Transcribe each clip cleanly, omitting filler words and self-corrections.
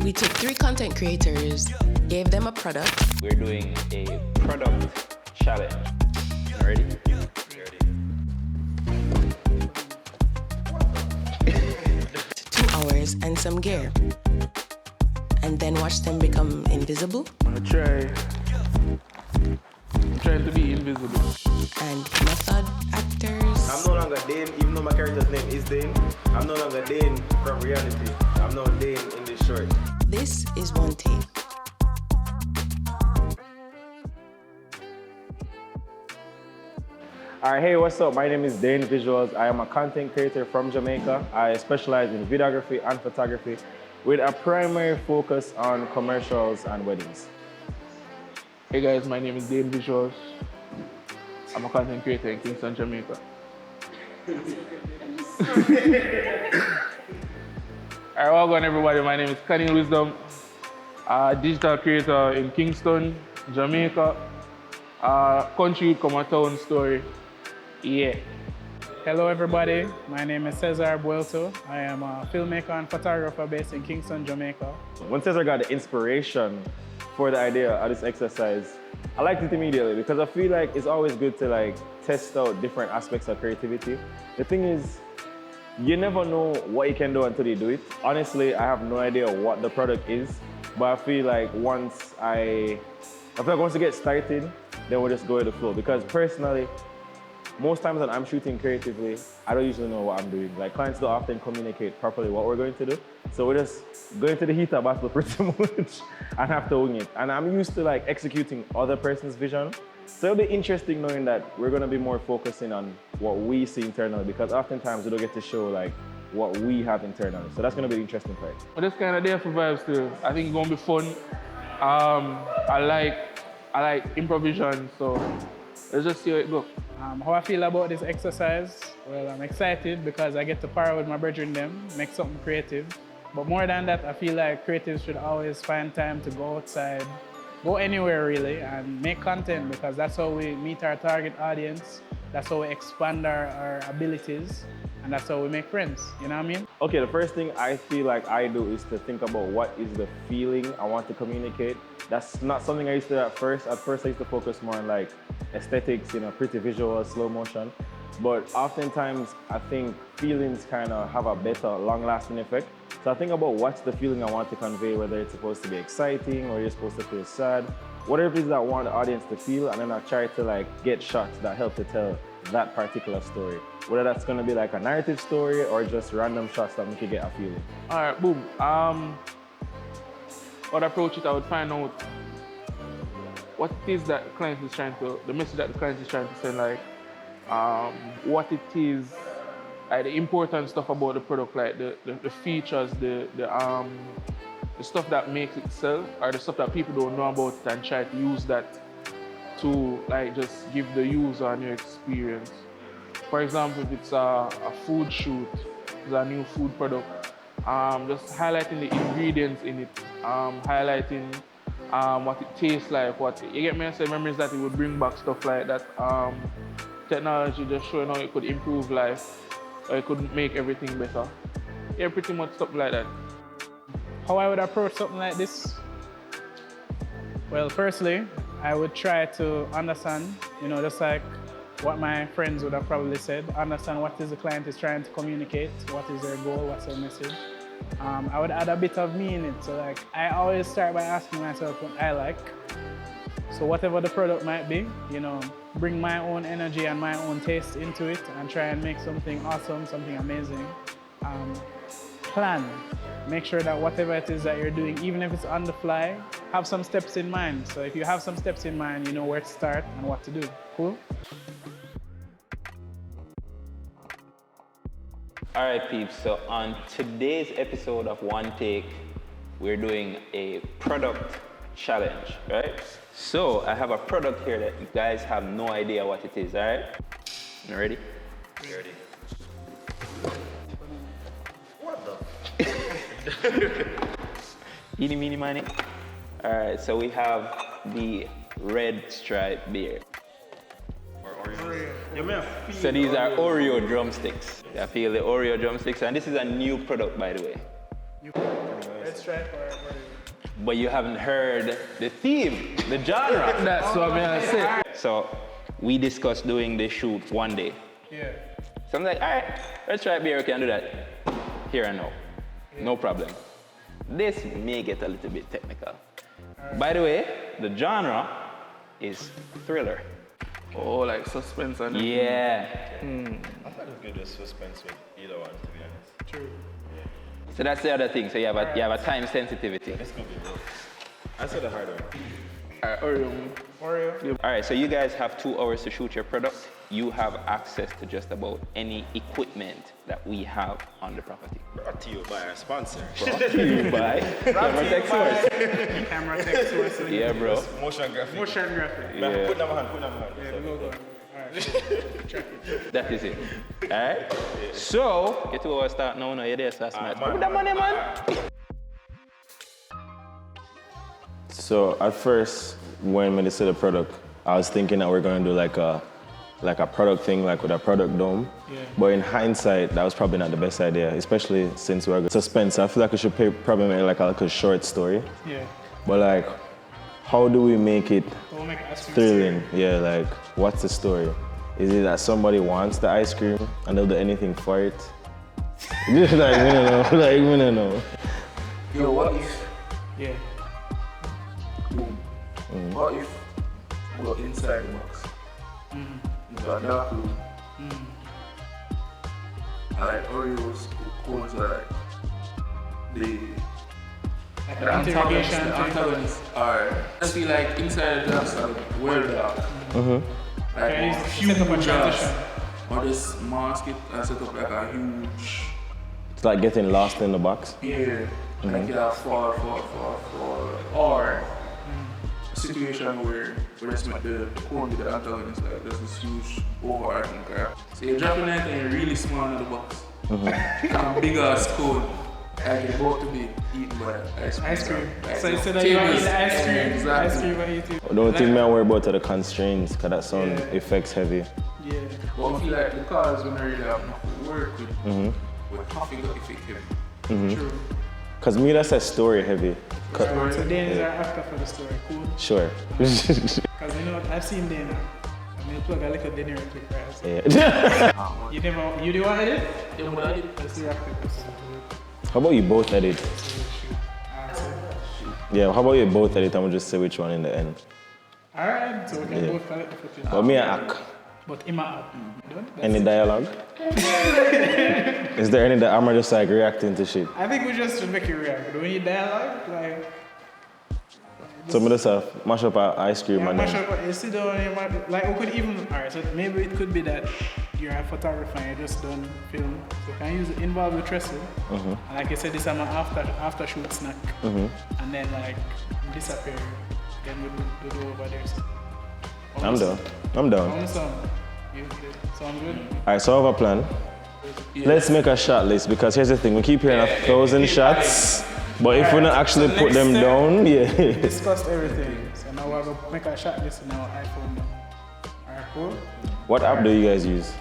We took 3 content creators, gave them a product. We're doing a product challenge. Ready? Ready. 2 hours and some gear. And then watch them become invisible. I'm trying to be invisible. And method actors. I'm no longer Dane, even though my character's name is Dane. I'm no longer Dane from reality. I'm now Dane in this short. This is One Take. Alright, hey, what's up? My name is Dane Visuals. I am a content creator from Jamaica. I specialize in videography and photography with a primary focus on commercials and weddings. Hey guys, my name is Dane Visuals. I'm a content creator in Kingston, Jamaica. Alright, welcome everybody. My name is Cunning Wisdom, a digital creator in Kingston, Jamaica. Country would come a town story. Yeah. Hello everybody, my name is Cesar Buelto. I am a filmmaker and photographer based in Kingston, Jamaica. When Cesar got the inspiration for the idea of this exercise, I liked it immediately because I feel like it's always good to test out different aspects of creativity. The thing is, you never know what you can do until you do it. Honestly, I have no idea what the product is, but I feel like once I get started, then we'll just go with the flow. Because personally, most times when I'm shooting creatively, I don't usually know what I'm doing. Like, clients don't often communicate properly what we're going to do. So we're just going to the heat of battle pretty much and have to wing it. And I'm used to executing other person's vision. So it'll be interesting knowing that we're going to be more focusing on what we see internally, because oftentimes we don't get to show what we have internally. So that's going to be the interesting part. But this kind of day for vibes too. I think it's going to be fun. I like improvisation, so let's just see how it goes. How I feel about this exercise? Well, I'm excited because I get to par with my brethren them, make something creative. But more than that, I feel like creatives should always find time to go outside, go anywhere really, and make content, because that's how we meet our target audience, that's how we expand our abilities, and that's how we make friends, you know what I mean? Okay, the first thing I feel like I do is to think about what is the feeling I want to communicate. That's not something I used to do at first. At first, I used to focus more on aesthetics, pretty visual, slow motion. But oftentimes, I think feelings kind of have a better, long-lasting effect. So I think about what's the feeling I want to convey, whether it's supposed to be exciting or you're supposed to feel sad, whatever it is that I want the audience to feel, and then I try to get shots that help to tell that particular story. Whether that's going to be a narrative story or just random shots that make you get a feeling. All right, boom. I'd approach it, I would find out what it is that the client is trying to, the message that the client is trying to send, what it is, the important stuff about the product, the features, the stuff that makes it sell, or the stuff that people don't know about it, and try to use that to just give the user a new experience. For example, if it's a food shoot, it's a new food product, just highlighting the ingredients in it, highlighting what it tastes like, you get me? I say memories that it would bring back, stuff like that. Technology just showing how it could improve life, or it could make everything better. Yeah, pretty much stuff like that. How I would approach something like this? Well, firstly, I would try to understand, just like what my friends would have probably said, understand what is the client is trying to communicate, what is their goal, what's their message. I would add a bit of me in it. So I always start by asking myself what I like. So whatever the product might be, bring my own energy and my own taste into it and try and make something awesome, something amazing. Plan. Make sure that whatever it is that you're doing, even if it's on the fly, have some steps in mind. So if you have some steps in mind, you know where to start and what to do. Cool? All right, peeps. So on today's episode of One Take, we're doing a product challenge, right? So I have a product here that you guys have no idea what it is, all right? You ready? You ready? What the? Eeny, meeny, miny. All right, so we have the red stripe beer. So these are Oreo drumsticks. I feel the Oreo drumsticks, and this is a new product, by the way. Stripe or but you haven't heard the theme, the genre. That's what I'm gonna say. So we discussed doing this shoot one day. yeah. So I'm like, all right, let's try beer, we can do that here and now. No problem. This may get a little bit technical. By the way, the genre is thriller. Oh, like suspense and Yeah. I thought it was good with suspense with either one, to be honest. True. So that's the other thing. So you have a time sensitivity. This could be rough. I said the hard one. Oreo. All right, so you guys have 2 hours to shoot your product. You have access to just about any equipment that we have on the property. Brought to you by our sponsor. Brought to you by Camera Tech Source. Camera tech source. Yeah, bro. Motion graphic. Motion graphic. Yeah. Put them on, put them on. Yeah, the logo. Alright. Check it. That is it. All right? So, your 2 hours start now, you're there, so that's nice. Put that money, man. So at first, when we decided the product, I was thinking that we're going to do like a product thing, like with a product dome. Yeah. But in hindsight, that was probably not the best idea, especially since we're suspense. I feel like we should probably make like a short story. Yeah. But like, how do we make it We'll make it thrilling? Yeah, like, what's the story? Is it that somebody wants the ice cream and they'll do anything for it? Like, we don't know. Like, we don't know. Yo, what if? Yeah. What if we go inside the box? Into a dark room. And like Oreos cones are like the Like the an interrogation. antagonists are. I feel like inside the glass are well dark. Like Okay, a set up a huge transition. or just mask it and set up like a huge It's like getting lost in the box. like you have fall. Or a situation where we just make the cone with the antagonist, like there's this huge overarching crap. So you're dropping anything really small in the box. And big ass cone. Like you're about to be eaten by Ice cream. Like, So instead of you eat tables. the ice cream, Exactly. ice cream I eat it. The only thing I worry about are the constraints, because that sound Yeah. effects heavy. Yeah. But I feel like the cars when I really have enough to work with, we're having the effect heavy. True. Because me, that's a story heavy. Alright, so Dane is our actor for the story. Cool. Sure. Because you know, I've seen Dane. I'm gonna plug a little Dane real quick, right? So Yeah. you do want to edit? Yeah, but I did. Let's see after this. How about you both edit? Yeah, how about you both edit and we'll just say which one in the end? Alright, so we can Yeah. both collect the footage. But me and Ak, But in my app. any dialogue? Is there any that I'm just like reacting to shit? I think we just should make it react. Do we need dialogue? Like, So me just mash up our ice cream yeah, and mash then, up, you sit down, you might, like, we could even, alright, so maybe it could be that you're a photographer and you just done film. So can you use involve the trestle? And like I said, this is my after shoot snack. And then like disappear. Then we do over there. So. I'm done. I'm down. Sound good? Alright, so I have a plan. Let's make a shot list because here's the thing, we keep hearing 1,000 shots, but if we don't actually put them down, yeah. Discussed everything. So now we're gonna make a shot list in our iPhone now. Alright, cool? What app do you guys use?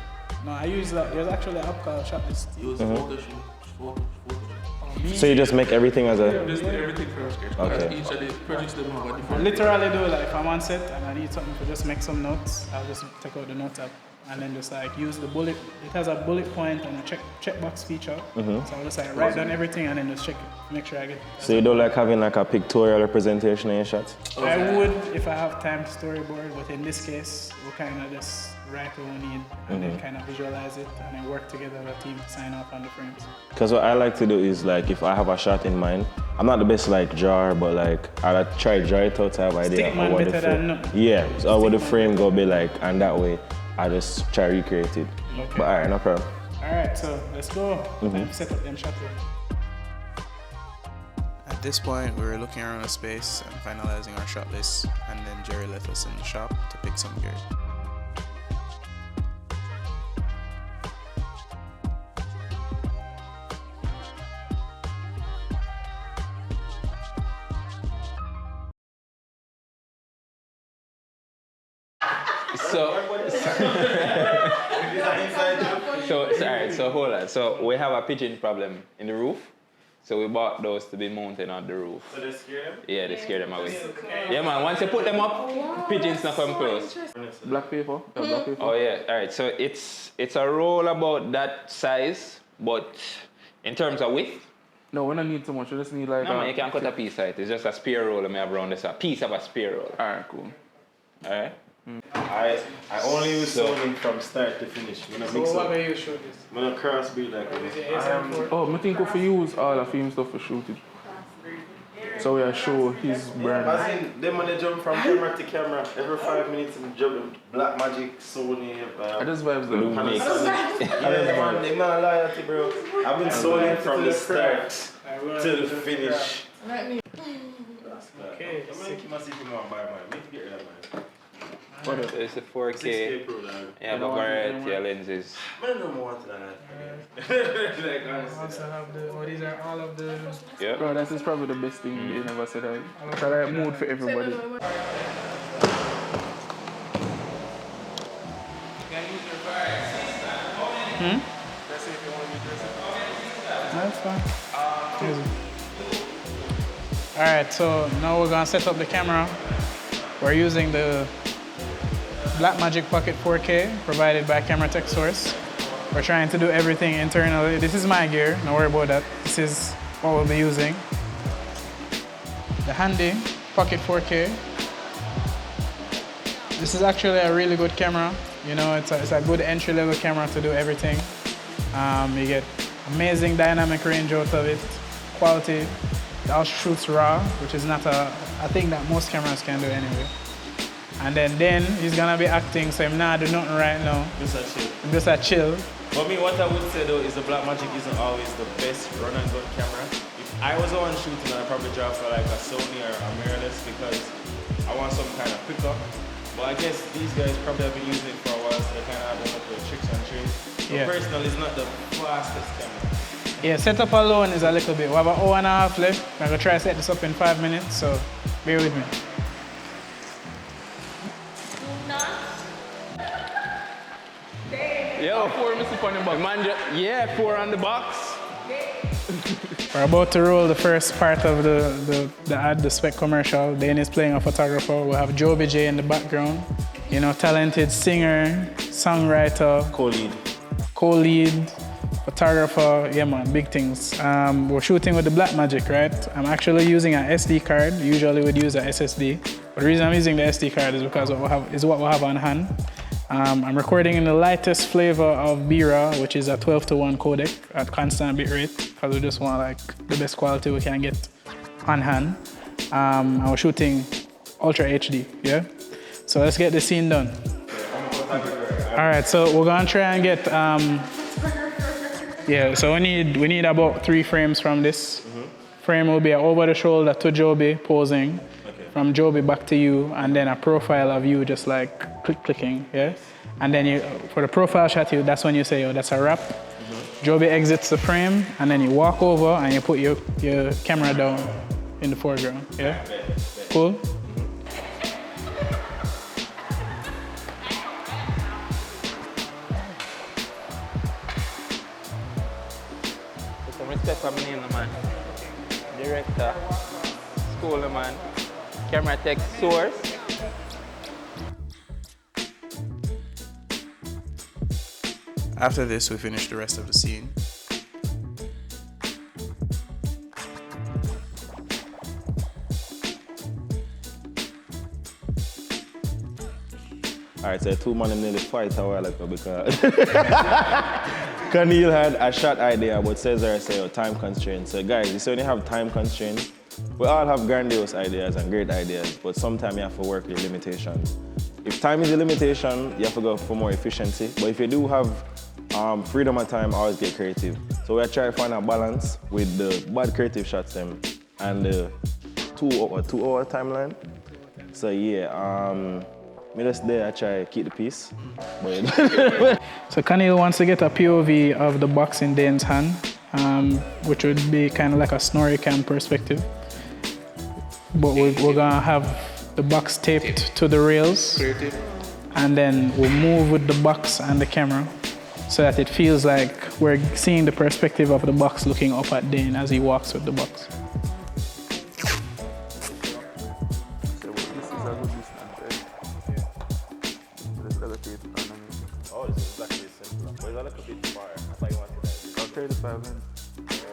No, I use that. There's actually an app called Shot List. Use Photoshop. Photoshop. So you just make everything as a... Just do everything from scratch. Okay. Each of the projects them have a different. Literally do like if I'm on set and I need something to just make some notes, I'll just take out the notes app and then just like use the bullet. It has a bullet point and a checkbox feature. So I'll just like write down everything and then just check it, make sure I get it. So you don't like having like a pictorial representation in your shots? I would if I have time to storyboard, but in this case, we'll kind of just write what we need and then kind of visualize it and then work together as a team to sign off on the frames. Because what I like to do is like if I have a shot in mind, I'm not the best like drawer, but like I try to draw it out to have idea Stick man what the better frame. than no. Yeah, so what the man frame go be like, and that way I just try to recreate it. Okay. But alright, no problem. Alright, so let's go. Time to set up them shot here. At this point, we were looking around the space and finalizing our shot list, and then Jerry left us in the shop to pick some gear. So hold on. So we have a pigeon problem in the roof. So we bought those to be mounted on the roof. So they scare them? Yeah, they scare them away. Yeah, man. Once you put them up, pigeons not come close. Black paper? Yeah, black paper. Oh yeah. All right. So it's a roll about that size, but in terms of width, No, we don't need so much. We just need like. no, man, you can cut a piece of it. It's just a spare roll I have around this. A piece of a spare roll. Alright, cool. All right. I only use Sony from start to finish. I'm gonna mix up. you show this? I'm gonna crossbreed like this. Oh, I think if we use all the film stuff for shooting. So we show his brand. As in, them when they jump from camera to camera, every 5 minutes and jump Black Magic, Sony, I just vibes the Blue mix. yeah, man, they not loyalty, bro. I've been Sony from the start to the finish. Okay. I'm gonna keep my secret on by man. Make get rid of man. So it's a 4K. 6K Pro, dog. Yeah, but variety of lenses. I don't know more than that. Like, honestly. Also have the, these are all of the. Yeah. Bro, that is probably the best thing you never said. I try to mood for everybody. That's fine. Easy. Alright, so now we're gonna set up the camera. We're using the Blackmagic Pocket 4K provided by Camera Tech Source. We're trying to do everything internally. This is my gear, don't worry about that. This is what we'll be using. The handy Pocket 4K. This is actually a really good camera. You know, it's a good entry-level camera to do everything. You get amazing dynamic range out of it, quality. It also shoots RAW, which is not a thing that most cameras can do anyway. And then he's gonna be acting, so I'm not doing nothing right now. Just a chill. I'm just a chill. For me, what I would say though is the Blackmagic isn't always the best run and gun camera. If I was the one shooting, I'd probably drop for like a Sony or a mirrorless because I want some kind of quicker. But I guess these guys probably have been using it for a while, so they kind of have enough of tricks and tricks. Yeah. But personally, it's not the fastest camera. Yeah, setup alone is a little bit. We have an hour and a half left. I'm gonna try to set this up in 5 minutes, so bear with me. Yo, 4 missing on the box. man, yeah, 4 on the box. We're about to roll the first part of the ad, the Spec commercial. Dane is playing a photographer. We'll have Joby J in the background. You know, talented singer, songwriter, co-lead, photographer. Yeah, man, big things. We're shooting with the Blackmagic, right? I'm actually using an SD card. Usually we'd use a SSD. But the reason I'm using the SD card is because what we have on hand. I'm recording in the lightest flavor of B-RAW, which is a 12:1 codec at constant bitrate, because we just want like the best quality we can get on hand. And we're shooting Ultra HD, yeah? So let's get the scene done. All right, so we're gonna try and get, yeah, so we need about 3 frames from this. Frame will be over the shoulder to Joby posing. From Joby back to you, and then a profile of you just like clicking, yeah? And then for the profile shot, that's when you say, oh, that's a wrap. Joby exits the frame, and then you walk over and you put your camera down in the foreground, yeah? Cool? Some respect for my name, man. Director, school, man. Camera Tech Source. After this, we finish the rest of the scene. Alright, so 2 man nearly fight a while ago because Neil had a shot idea, but Cesar said, oh, time constraints. So guys, you see when you have time constraints, we all have grandiose ideas and great ideas, but sometimes you have to work with limitations. If time is a limitation, you have to go for more efficiency. But if you do have freedom of time, always get creative. So we are trying to find a balance with the bad creative shots them and the 2-hour timeline. So yeah, me just there, I try to keep the peace. So Kanil wants to get a POV of the box in Dane's hand, which would be kind of like a snorri cam perspective. But we're gonna have the box taped to the rails, and then we'll move with the box and the camera. so that it feels like we're seeing the perspective of the box looking up at Dane as he walks with the box. So this is a good distance, right? Let's allocate underneath. Oh, this is actually simpler. But it's a little bit far. I thought you wanted that. I'll 35 in. Yeah.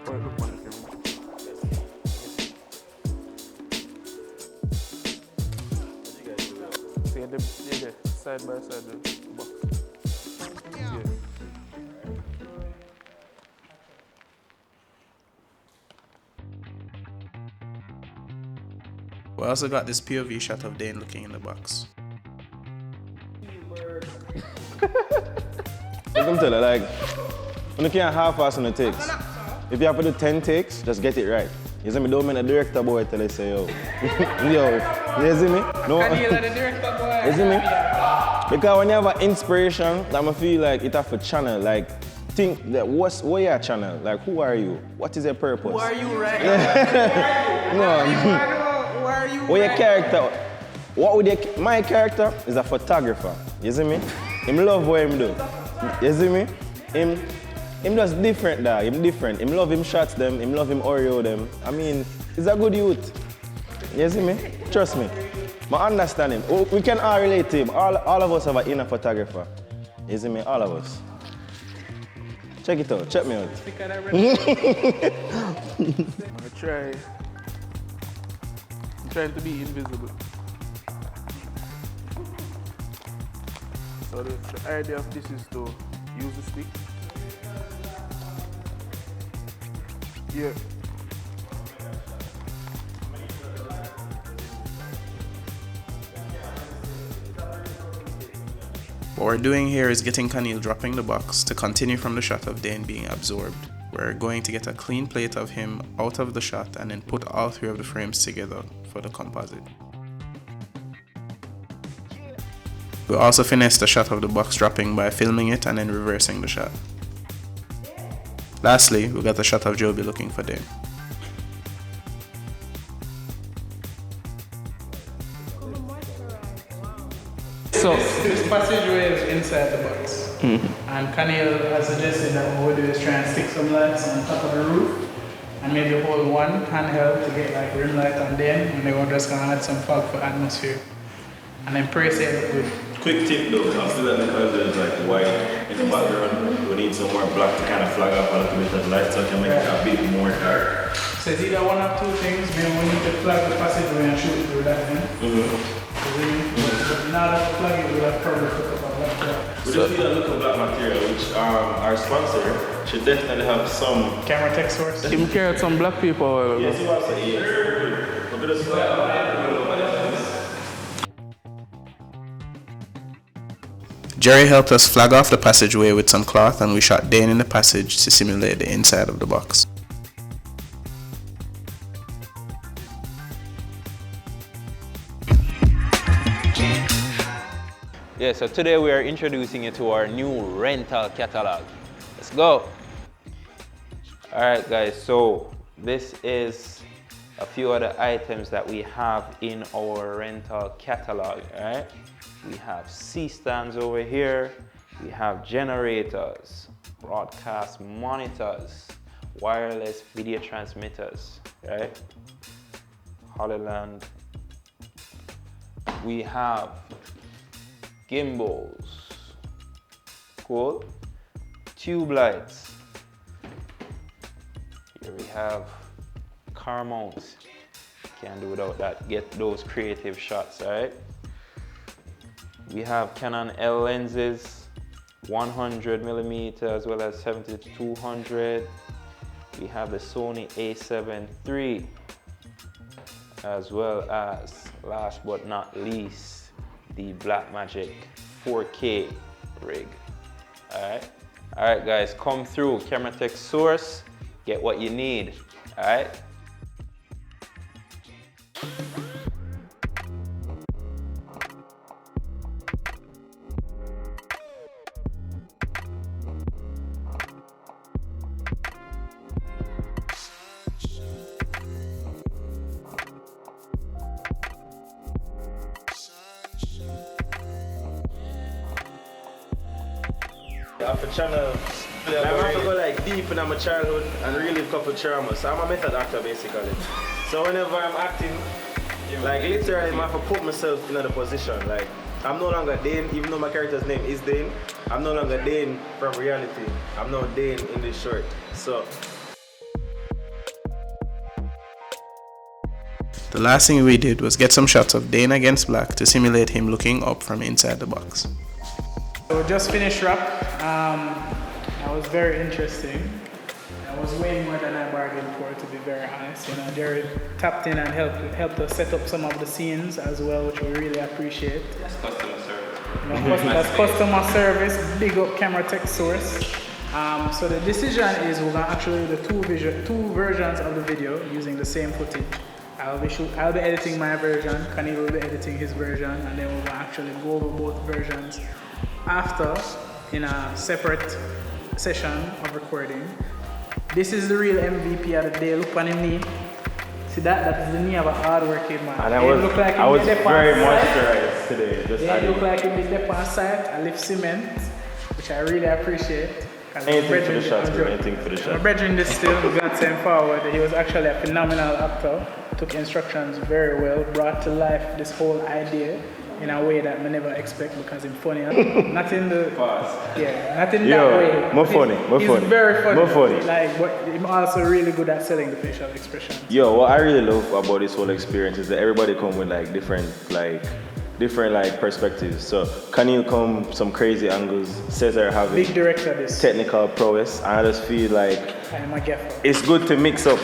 Oh, look on the camera. See, they're side by side the box. Yeah. We also got this POV shot of Dane looking in the box. Come tell her, like, when you can't half-ass on the takes. If you have to do 10 takes, just get it right. You see me, don't make a director boy tell you say, yo. Yo, you see me? No. You see me? Because when you have an inspiration, I feel like it have a channel, like, think that what your channel? Like, who are you? What is your purpose? Who are you, right? No. Who are you? What your character? What would your, my character is a photographer. You see me? Him love what him do. You see me? Him just different dog. Him different. Him love him shots them. Him love him Oreo them. I mean, he's a good youth. You see me? Trust me. I understand him. Oh, we can all relate to him. All of us have an inner photographer. You see me? All of us. Check it out. Check me out. I'm trying to be invisible. So the idea of this is to use the stick. Yeah. What we're doing here is getting Khalil dropping the box to continue from the shot of Dane being absorbed. We're going to get a clean plate of him out of the shot and then put all three of the frames together for the composite. We'll also finish the shot of the box dropping by filming it and then reversing the shot. Lastly, we got the shot of Joby looking for Dane. So this passageway is inside the box. And Khalil has suggested that what we do is try and stick some lights on top of the roof and maybe hold one handheld to get like rim light on them, and then we're just gonna add some fog for atmosphere. And then press it with Quick tip though, consider that because there's like white in the background, we need some more black to kind of flag up a little bit of light so it can make it a bit more dark. So it's either one of two things. Maybe we need to flag the passageway and shoot through that thing. But now that we flag it, we'll have probably put up a black cloud. We just need a look of black material, which our sponsor should definitely have some. Camera tech source. Him carried some black paper. Yes, you want to say yes. We're gonna start. Jerry helped us flag off the passageway with some cloth and we shot Dane in the passage to simulate the inside of the box. Yeah, so today we are introducing you to our new rental catalog. Let's go. All right, guys, so this is a few other items that we have in our rental catalog, all right? We have C-stands over here. We have generators, broadcast monitors, wireless video transmitters, right? Hollyland. We have gimbals, cool. Tube lights. Here we have car mounts. Can't do without that. Get those creative shots, all right? We have Canon L lenses, 100mm as well as 70-200. We have the Sony A7 III, as well as, last but not least, the Blackmagic 4K rig. All right, guys, come through Camera Tech Source, get what you need. All right. of the channel. I have to go like deep in my childhood and relive a couple traumas. So I'm a method actor basically. So whenever I'm acting, like literally I have to put myself in another position. Like I'm no longer Dane, even though my character's name is Dane. I'm no longer Dane from reality. I'm now Dane in this short. So The last thing we did was get some shots of Dane against Black to simulate him looking up from inside the box. So just finished rap. That was very interesting. That was way more than I bargained for, to be very honest. You know, Jared tapped in and helped us set up some of the scenes as well, which we really appreciate. That's customer service. You know, that's customer service, big up camera tech source. So the decision is we're gonna actually do the two versions of the video using the same footage. I'll be editing my version, Kanye will be editing his version, and then we'll actually go over both versions after in a separate session of recording. This is the real MVP of the day. Look on him knee. See that is the knee of a hard-working man. and I was very moisturized today. Just They look like him did on site. I lift cement, which I really appreciate. Anything for the shots, bro. Anything for the shots. My brethren this still, God sent forward. He was actually a phenomenal actor. Took instructions very well, brought to life this whole idea in a way that I never expect because he's funny. Not in the not in that way. More funny. He's very funny. More funny. Like, but he's also really good at selling the facial expressions. Yo, what I really love about this whole experience is that everybody come with like different perspectives. So Kanye come some crazy angles. Cesar have Big director this. technical prowess, and I just feel like I'm a gaffer. it's good to mix up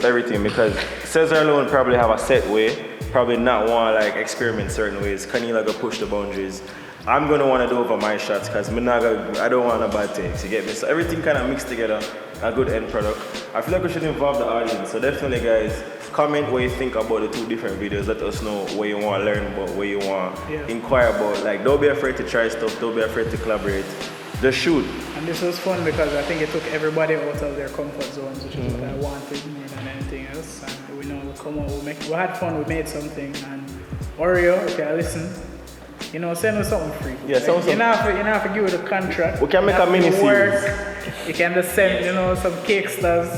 everything because Cesar alone probably have a set way, probably not want to like experiment certain ways. Kanye like push the boundaries. I'm gonna want to do over my shots because I don't want a bad takes. You get me? So everything kind of mixed together, a good end product. I feel like we should involve the audience. So definitely, guys, comment what you think about the two different videos. Let us know what you want to learn about, what you want to inquire about. Like, don't be afraid to try stuff. Don't be afraid to collaborate. Just shoot. And this was fun because I think it took everybody out of their comfort zones, which is what I wanted more than anything else. And we know we had fun. We made something. And Oreo, if you listen, you know, send us something free. Yeah, like, something. You don't have to give it a contract. We can make a mini series. You can just send, you know, some cake stars.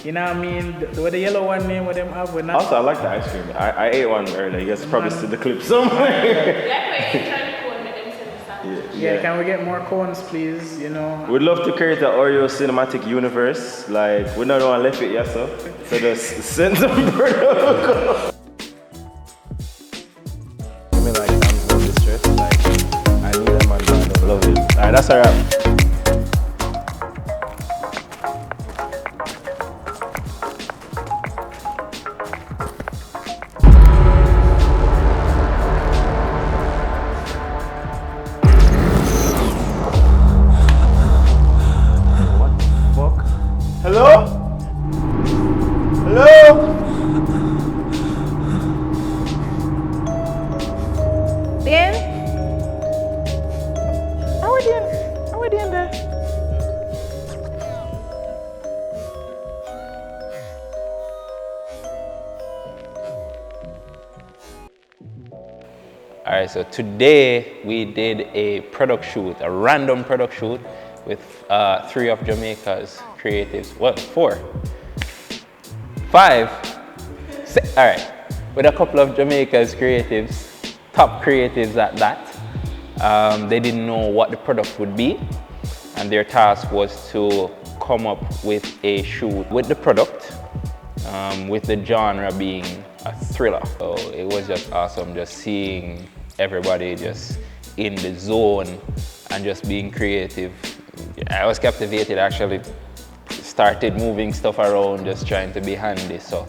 You know what I mean? What the yellow one name, what them have, we're not. Also, I like the ice cream. I ate one earlier. You guys probably see the clip somewhere. Yeah, can we get more cones, please? You know. We'd love to create the Oreo cinematic universe. Like, we don't want to left it, yes, sir. So just send some product. Give me like thumbs up the stress. Like, I need a man brand. I love it. Alright, that's a wrap. Hello? Hello? Dan? How are we doing there? All right, so today we did a product shoot, a random product shoot with 3 of Jamaica's creatives. Well, 4, 5, 6, all right, with a couple of Jamaica's creatives, top creatives at that. They didn't know what the product would be, and their task was to come up with a shoot with the product, with the genre being a thriller. So it was just awesome just seeing everybody just in the zone and just being creative. I was captivated, actually started moving stuff around, just trying to be handy. So,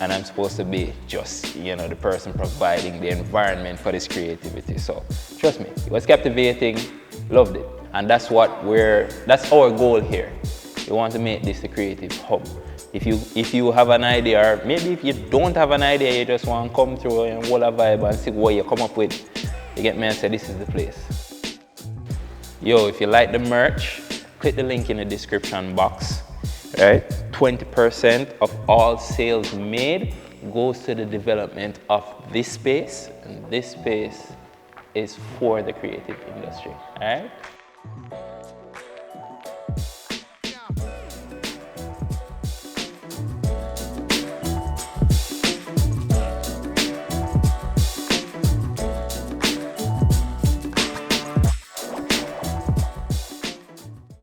and I'm supposed to be just, you know, the person providing the environment for this creativity. So trust me, it was captivating, loved it. And that's that's our goal here. We want to make this a creative hub. If you have an idea, or maybe if you don't have an idea, you just want to come through and hold a vibe and see what you come up with, you get me and say this is the place. Yo, if you like the merch, click the link in the description box, right? 20% of all sales made goes to the development of this space, and this space is for the creative industry, all right?